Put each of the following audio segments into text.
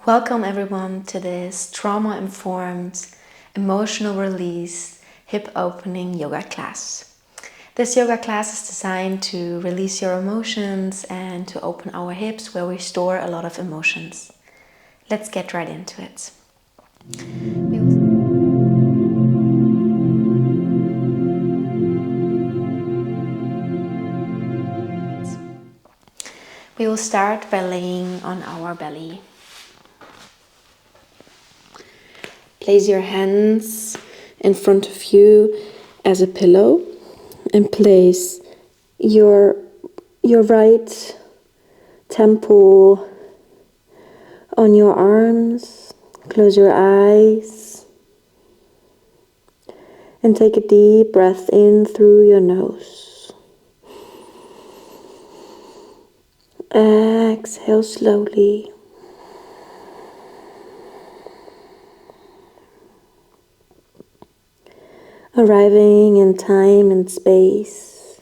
Welcome everyone to this trauma-informed, emotional release, hip opening yoga class. This yoga class is designed to release your emotions and to open our hips where we store a lot of emotions. Let's get right into it. We will start by laying on our belly. Place your hands in front of you as a pillow and place your right temple on your arms. Close your eyes and take a deep breath in through your nose. Exhale slowly. Arriving in time and space.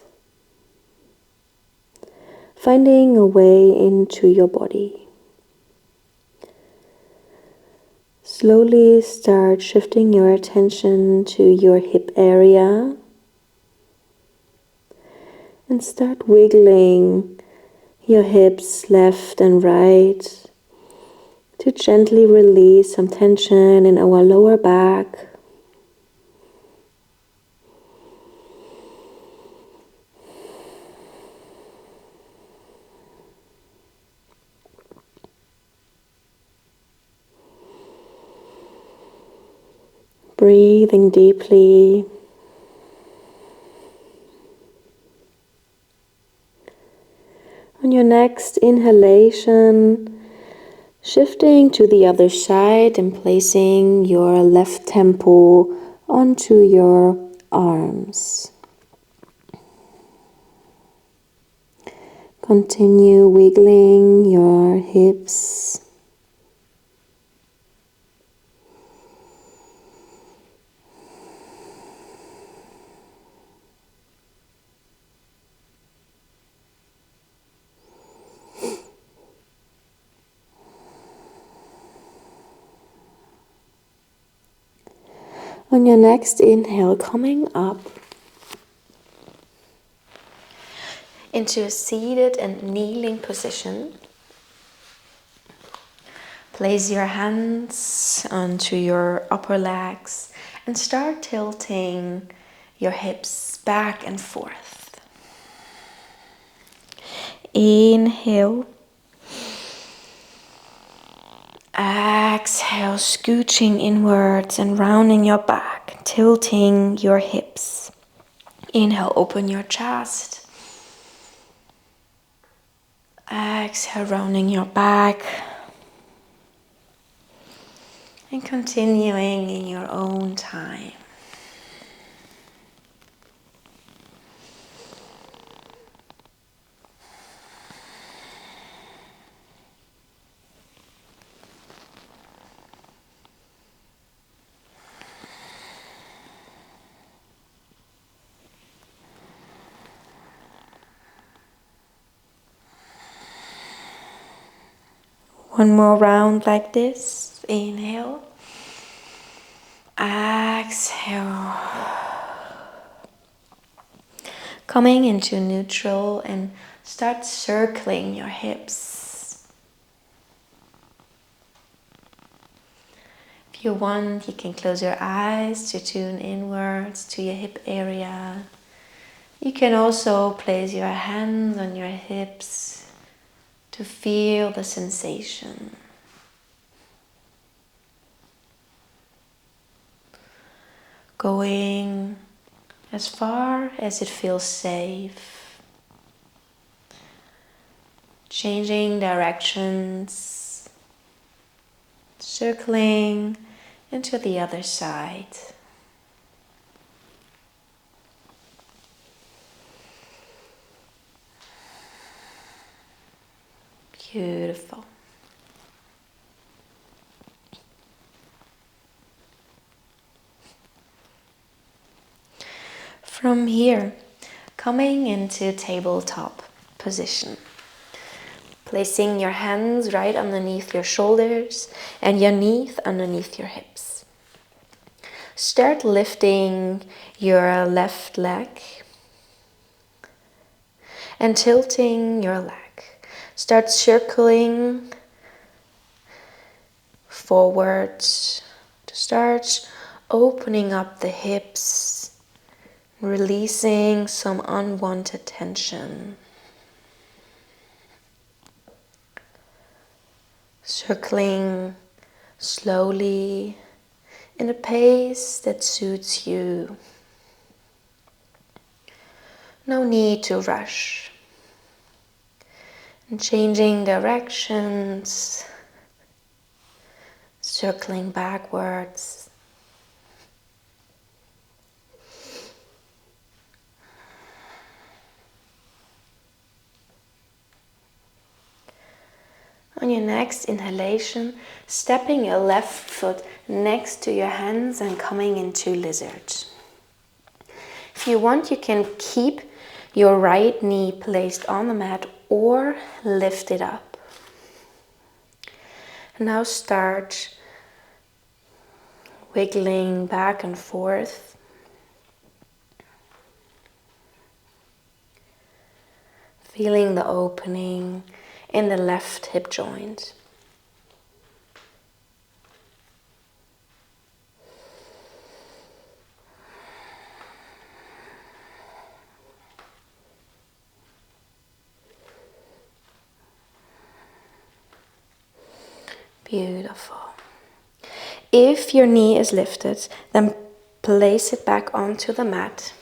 Finding a way into your body. Slowly start shifting your attention to your hip area and start wiggling your hips left and right to gently release some tension in our lower back. Breathing deeply. On your next inhalation, shifting to the other side and placing your left temple onto your arms. Continue wiggling your hips. On your next inhale, coming up into a seated and kneeling position. Place your hands onto your upper legs and start tilting your hips back and forth. Inhale. Exhale, scooching inwards and rounding your back, tilting your hips. Inhale, open your chest. Exhale, rounding your back. And continuing in your own time. One more round like this. Inhale. Exhale. Coming into neutral and start circling your hips. If you want, you can close your eyes to tune inwards to your hip area. You can also place your hands on your hips to feel the sensation. Going as far as it feels safe. Changing directions. Circling into the other side. Beautiful. From here, coming into tabletop position. Placing your hands right underneath your shoulders and your knees underneath your hips. Start lifting your left leg and tilting your leg. Start circling forwards to start opening up the hips, releasing some unwanted tension. Circling slowly in a pace that suits you. No need to rush. And changing directions, circling backwards. On your next inhalation, stepping your left foot next to your hands and coming into lizard. If you want, you can keep your right knee placed on the mat or lift it up. Now start wiggling back and forth. Feeling the opening in the left hip joint. Beautiful. If your knee is lifted, then place it back onto the mat.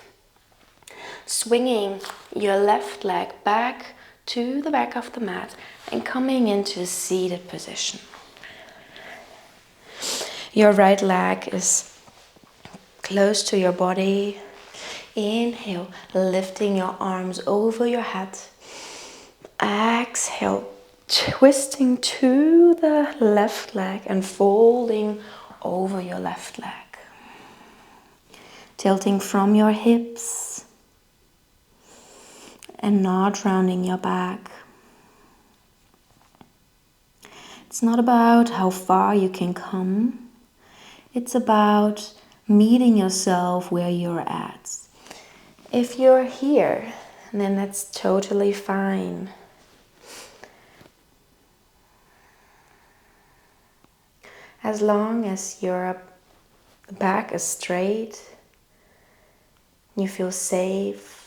Swinging your left leg back to the back of the mat and coming into a seated position. Your right leg is close to your body. Inhale, lifting your arms over your head. Exhale, twisting to the left leg and folding over your left leg. Tilting from your hips and not rounding your back. It's not about how far you can come. It's about meeting yourself where you're at. If you're here, then that's totally fine. As long as your back is straight, you feel safe.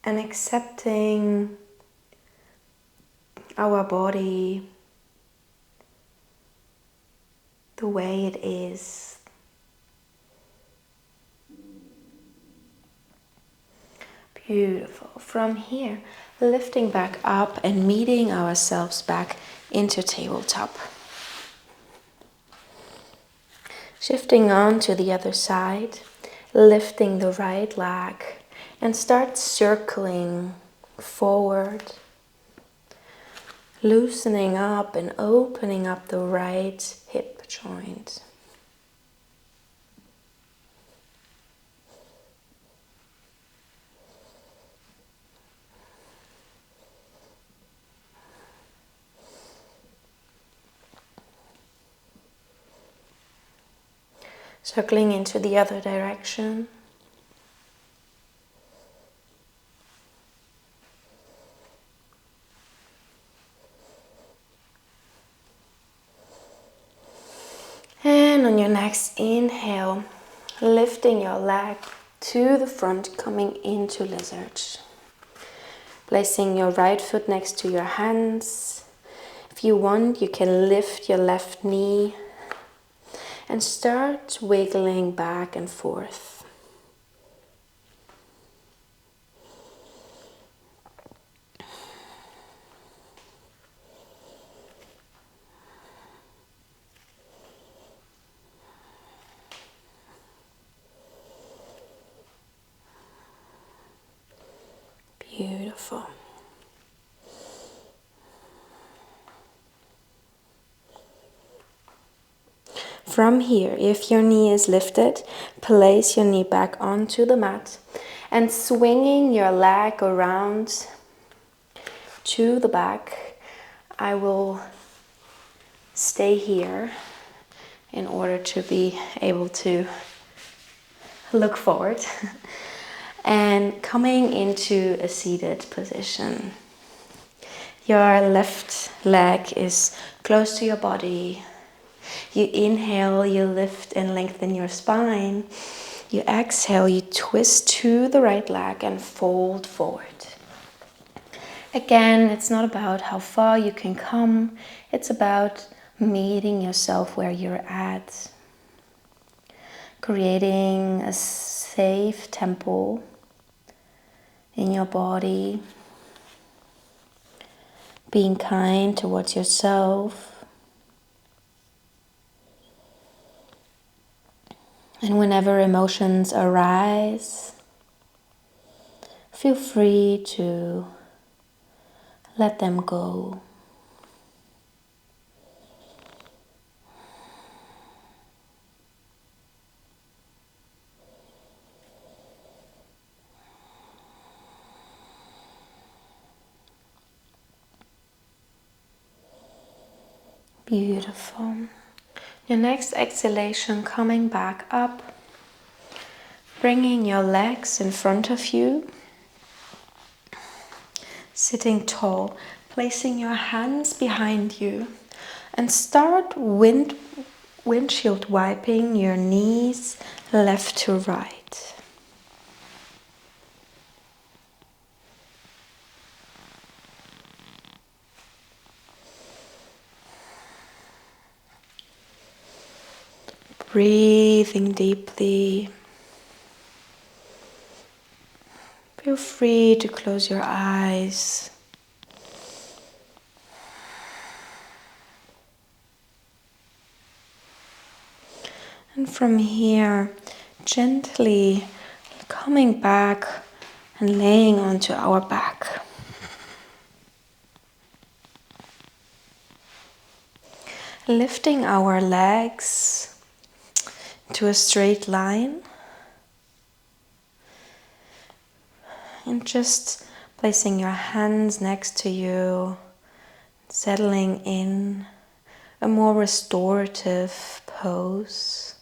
And accepting our body the way it is. Beautiful. From here, lifting back up and meeting ourselves back into tabletop. Shifting on to the other side, lifting the right leg and start circling forward. Loosening up and opening up the right hip joint. Circling into the other direction. And on your next inhale, lifting your leg to the front, coming into lizard. Placing your right foot next to your hands. If you want, you can lift your left knee and start wiggling back and forth. Beautiful. from here, if your knee is lifted, place your knee back onto the mat and swinging your leg around to the back. I will stay here in order to be able to look forward and coming into a seated position. Your left leg is close to your body. You inhale, you lift and lengthen your spine. You exhale, you twist to the right leg and fold forward. Again, it's not about how far you can come. It's about meeting yourself where you're at. Creating a safe tempo in your body. Being kind towards yourself. And whenever emotions arise, feel free to let them go. Beautiful. Your next exhalation, coming back up, bringing your legs in front of you, sitting tall, placing your hands behind you, and start windshield wiping your knees left to right. Breathing deeply. Feel free to close your eyes. And from here, gently coming back and laying onto our back. Lifting our legs to a straight line. And just placing your hands next to you, settling in a more restorative pose.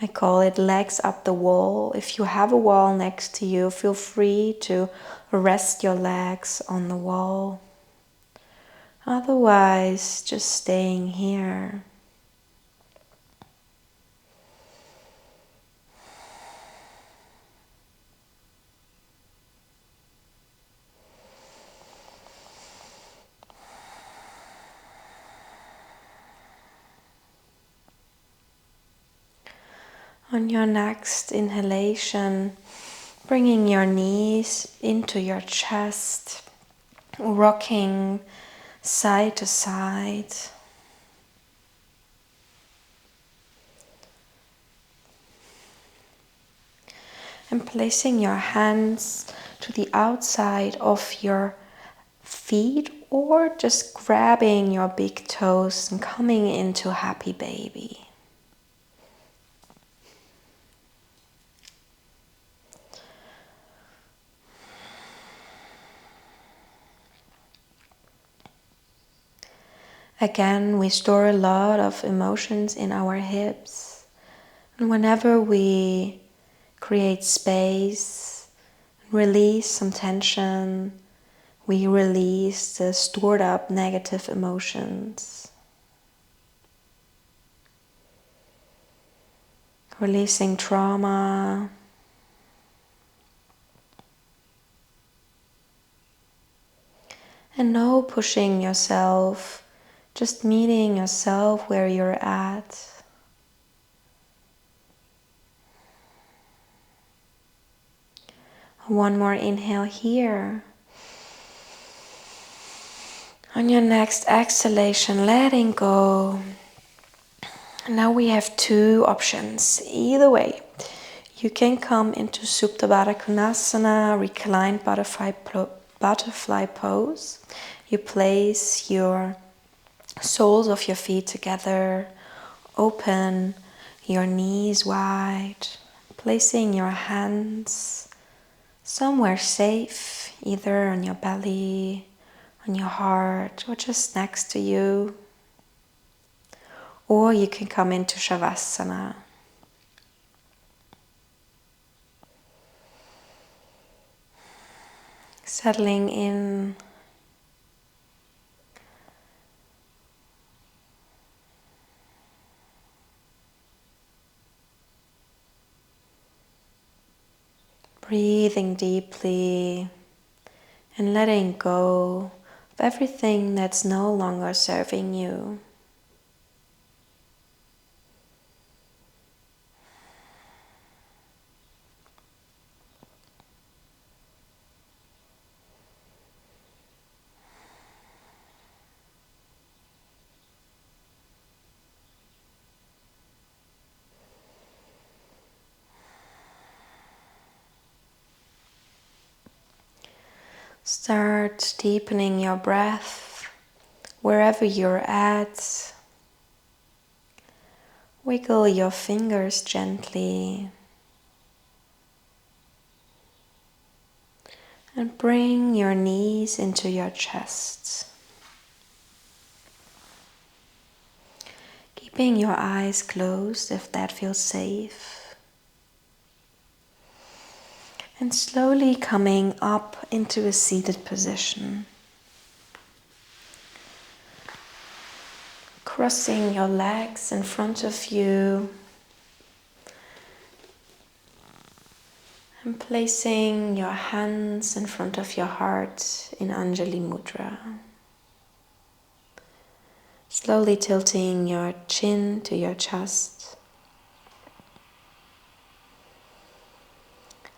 I call it legs up the wall. If you have a wall next to you, feel free to rest your legs on the wall. Otherwise, just staying here. On your next inhalation, bringing your knees into your chest, rocking side to side. And placing your hands to the outside of your feet or just grabbing your big toes and coming into happy baby. Again, we store a lot of emotions in our hips. And whenever we create space, release some tension, we release the stored up negative emotions. Releasing trauma. And no pushing yourself. Just meeting yourself where you're at. One more inhale here. On your next exhalation, letting go. Now we have two options. Either way, you can come into Supta Baddha Konasana, reclined butterfly pose. You place your soles of your feet together open your knees wide, placing your hands somewhere safe, either on your belly, on your heart, or just next to you. Or you can come into Shavasana. Settling in. Breathing deeply and letting go of everything that's no longer serving you. Start deepening your breath wherever you're at. Wiggle your fingers gently and bring your knees into your chest. Keeping your eyes closed if that feels safe. And slowly coming up into a seated position. Crossing your legs in front of you. And placing your hands in front of your heart in Anjali Mudra. Slowly tilting your chin to your chest.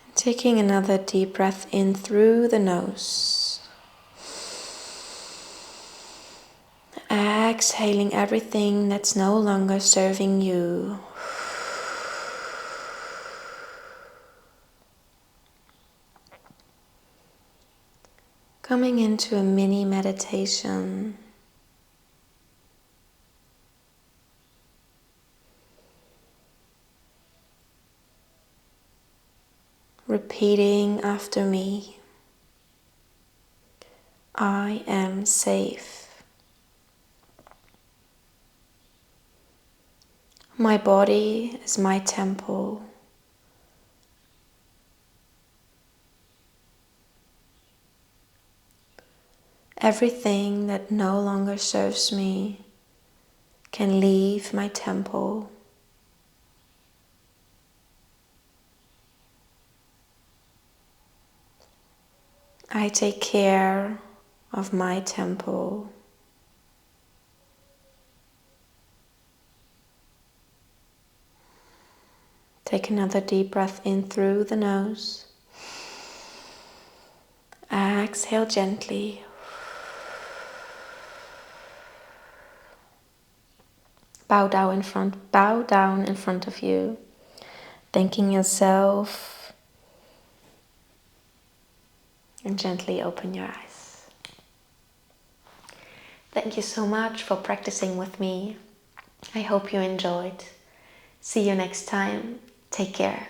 And taking another deep breath in through the nose. Exhaling everything that's no longer serving you. Coming into a mini meditation. Repeating after me. I am safe. My body is my temple. Everything that no longer serves me can leave my temple. I take care of my temple. Take another deep breath in through the nose. Exhale gently. Bow down in front of you, thanking yourself, and gently open your eyes. Thank you so much for practicing with me. I hope you enjoyed. See you next time. Take care.